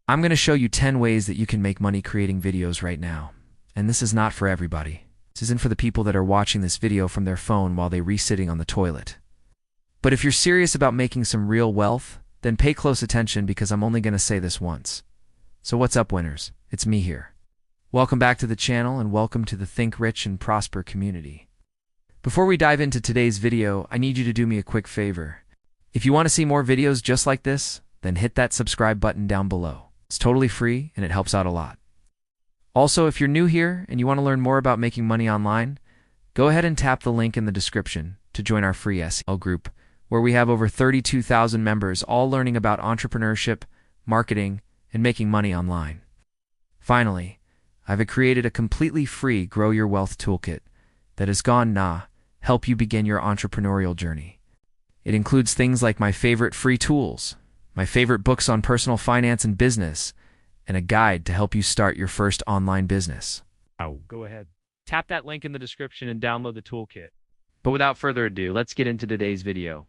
I'm going to show you 10 ways that you can make money creating videos right now. And this is not for everybody. This isn't for the people that are watching this video from their phone while they're sitting on the toilet. But if you're serious about making some real wealth, then pay close attention because I'm only going to say this once. So what's up, winners? It's me here. Welcome back to the channel and welcome to the Think Rich and Prosper community. Before we dive into today's video, I need you to do me a quick favor. If you want to see more videos just like this, then hit that subscribe button down below. It's totally free and it helps out a lot. Also, if you're new here and you want to learn more about making money online, go ahead and tap the link in the description to join our free SEL group, where we have over 32,000 members all learning about entrepreneurship, marketing, and making money online. Finally, I've created a completely free Grow Your Wealth toolkit that is gonna help you begin your entrepreneurial journey. It includes things like my favorite free tools, my favorite books on personal finance and business, and a guide to help you start your first online business. Go ahead. Tap that link in the description and download the toolkit. But without further ado, let's get into today's video.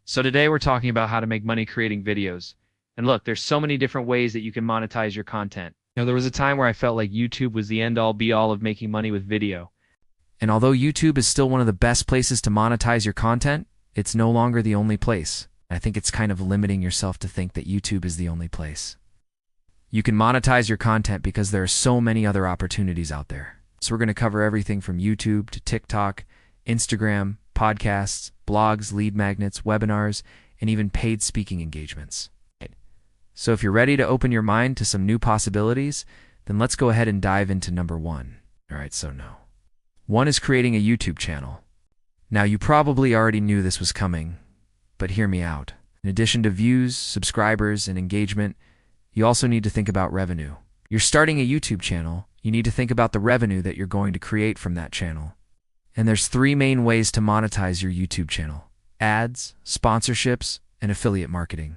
So today we're talking about how to make money creating videos. And look, there's so many different ways that you can monetize your content. There was a time where I felt like YouTube was the end-all be-all of making money with video. And although YouTube is still one of the best places to monetize your content, it's no longer the only place. I think it's kind of limiting yourself to think that YouTube is the only place. You can monetize your content because there are so many other opportunities out there. So we're going to cover everything from YouTube to TikTok, Instagram, podcasts, blogs, lead magnets, webinars, and even paid speaking engagements. So if you're ready to open your mind to some new possibilities, then let's go ahead and dive into number one. One is creating a YouTube channel. Now, you probably already knew this was coming, but hear me out. In addition to views, subscribers, and engagement, you also need to think about revenue. You're starting a YouTube channel, you need to think about the revenue that you're going to create from that channel. And there's three main ways to monetize your YouTube channel: ads, sponsorships, and affiliate marketing.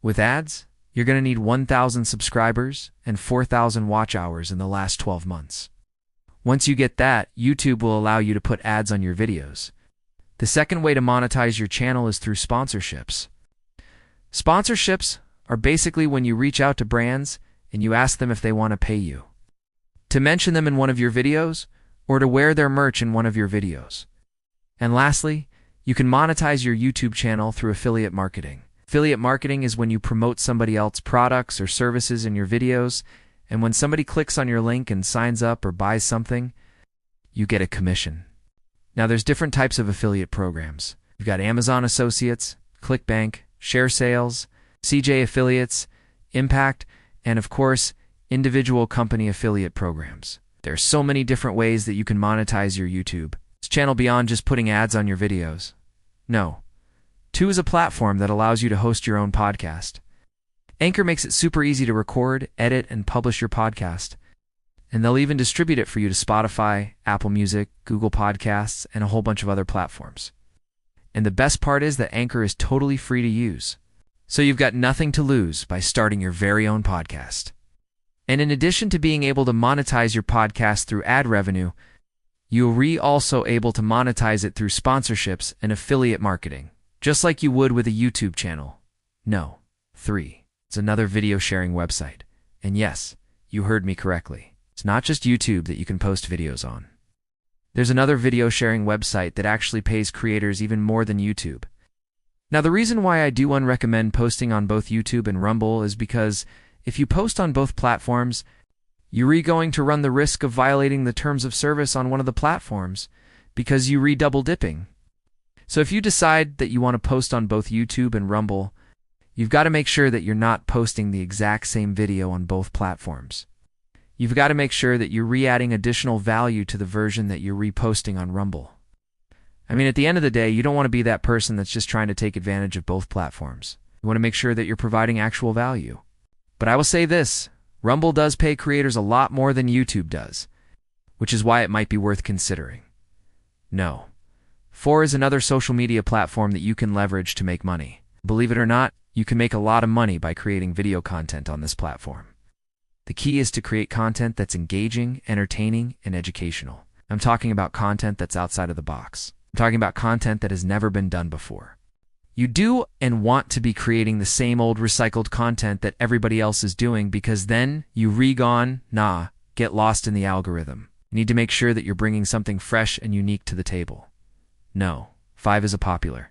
With ads, you're going to need 1,000 subscribers and 4,000 watch hours in the last 12 months. Once you get that, YouTube will allow you to put ads on your videos. The second way to monetize your channel is through sponsorships. Sponsorships are basically when you reach out to brands and you ask them if they want to pay you to mention them in one of your videos or to wear their merch in one of your videos. And lastly, you can monetize your YouTube channel through affiliate marketing. Affiliate marketing is when you promote somebody else's products or services in your videos, and when somebody clicks on your link and signs up or buys something, you get a commission. Now, there's different types of affiliate programs. You've got Amazon Associates, ClickBank, Share Sales, CJ Affiliates, Impact, and of course, individual company affiliate programs. There are so many different ways that you can monetize your YouTube channel beyond just putting ads on your videos. No. 2 is a platform that allows you to host your own podcast. Anchor makes it super easy to record, edit, and publish your podcast. And they'll even distribute it for you to Spotify, Apple Music, Google Podcasts, and a whole bunch of other platforms. And the best part is that Anchor is totally free to use. So you've got nothing to lose by starting your very own podcast. And in addition to being able to monetize your podcast through ad revenue, you're also able to monetize it through sponsorships and affiliate marketing, just like you would with a YouTube channel. 3. It's another video sharing website. And yes, you heard me correctly. It's not just YouTube that you can post videos on. There's another video sharing website that actually pays creators even more than YouTube. Now, the reason why I do recommend posting on both YouTube and Rumble is because if you post on both platforms, you're going to run the risk of violating the terms of service on one of the platforms because you're double dipping. So if you decide that you want to post on both YouTube and Rumble, you've got to make sure that you're not posting the exact same video on both platforms. You've got to make sure that you're adding additional value to the version that you're reposting on Rumble. I mean, at the end of the day, you don't want to be that person that's just trying to take advantage of both platforms. You want to make sure that you're providing actual value. But I will say this, Rumble does pay creators a lot more than YouTube does, which is why it might be worth considering. 4 is another social media platform that you can leverage to make money. Believe it or not, you can make a lot of money by creating video content on this platform. The key is to create content that's engaging, entertaining, and educational. I'm talking about content that's outside of the box. I'm talking about content that has never been done before. You do and want to be creating the same old recycled content that everybody else is doing, because then you get lost in the algorithm. You need to make sure that you're bringing something fresh and unique to the table. No, 5 is a popular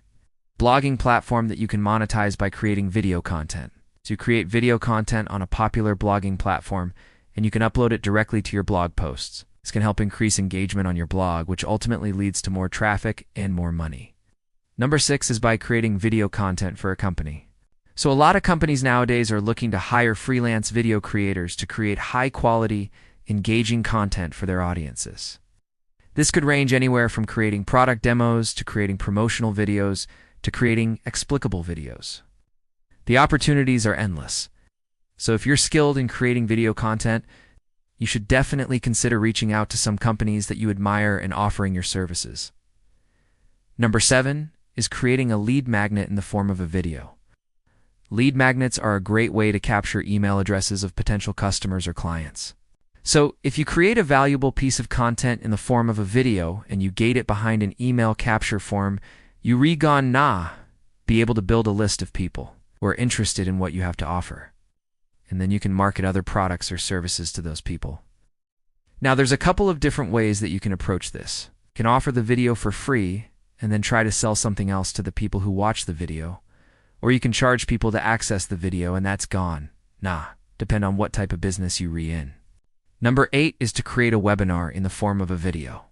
blogging platform that you can monetize by creating video content. So you create video content on a popular blogging platform, and you can upload it directly to your blog posts. This can help increase engagement on your blog, which ultimately leads to more traffic and more money. Number 6 is by creating video content for a company. So a lot of companies nowadays are looking to hire freelance video creators to create high-quality, engaging content for their audiences. This could range anywhere from creating product demos to creating promotional videos to creating explicable videos. The opportunities are endless. So if you're skilled in creating video content, you should definitely consider reaching out to some companies that you admire and offering your services. Number 7 is creating a lead magnet in the form of a video. Lead magnets are a great way to capture email addresses of potential customers or clients. So if you create a valuable piece of content in the form of a video and you gate it behind an email capture form, you be able to build a list of people who are interested in what you have to offer. And then you can market other products or services to those people. Now there's a couple of different ways that you can approach this. You can offer the video for free and then try to sell something else to the people who watch the video. Or you can charge people to access the video, and that's depend on what type of business you're in. Number 8 is to create a webinar in the form of a video.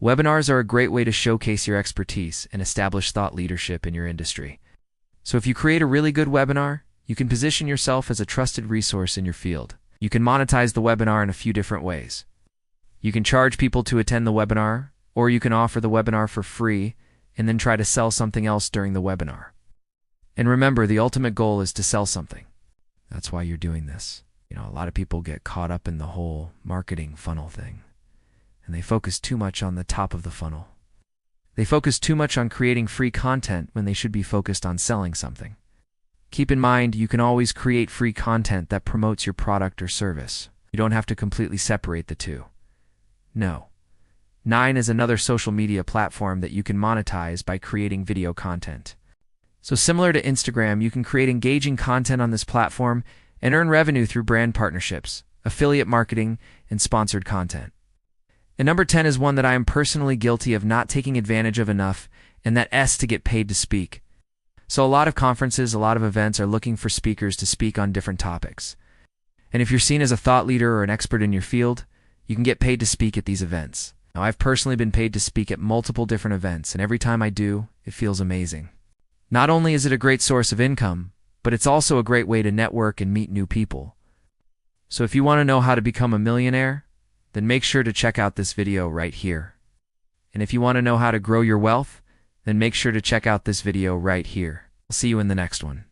Webinars are a great way to showcase your expertise and establish thought leadership in your industry. So if you create a really good webinar, you can position yourself as a trusted resource in your field. You can monetize the webinar in a few different ways. You can charge people to attend the webinar, or you can offer the webinar for free and then try to sell something else during the webinar. And remember, the ultimate goal is to sell something. That's why you're doing this. A lot of people get caught up in the whole marketing funnel thing, and they focus too much on the top of the funnel. They focus too much on creating free content when they should be focused on selling something. Keep in mind, you can always create free content that promotes your product or service. You don't have to completely separate the two. No. 9 is another social media platform that you can monetize by creating video content. So similar to Instagram, you can create engaging content on this platform and earn revenue through brand partnerships, affiliate marketing, and sponsored content. And number 10 is one that I am personally guilty of not taking advantage of enough, and that is to get paid to speak. So a lot of conferences, a lot of events are looking for speakers to speak on different topics. And if you're seen as a thought leader or an expert in your field, you can get paid to speak at these events. Now, I've personally been paid to speak at multiple different events, and every time I do, it feels amazing. Not only is it a great source of income, but it's also a great way to network and meet new people. So if you want to know how to become a millionaire, then make sure to check out this video right here. And if you want to know how to grow your wealth, then make sure to check out this video right here. I'll see you in the next one.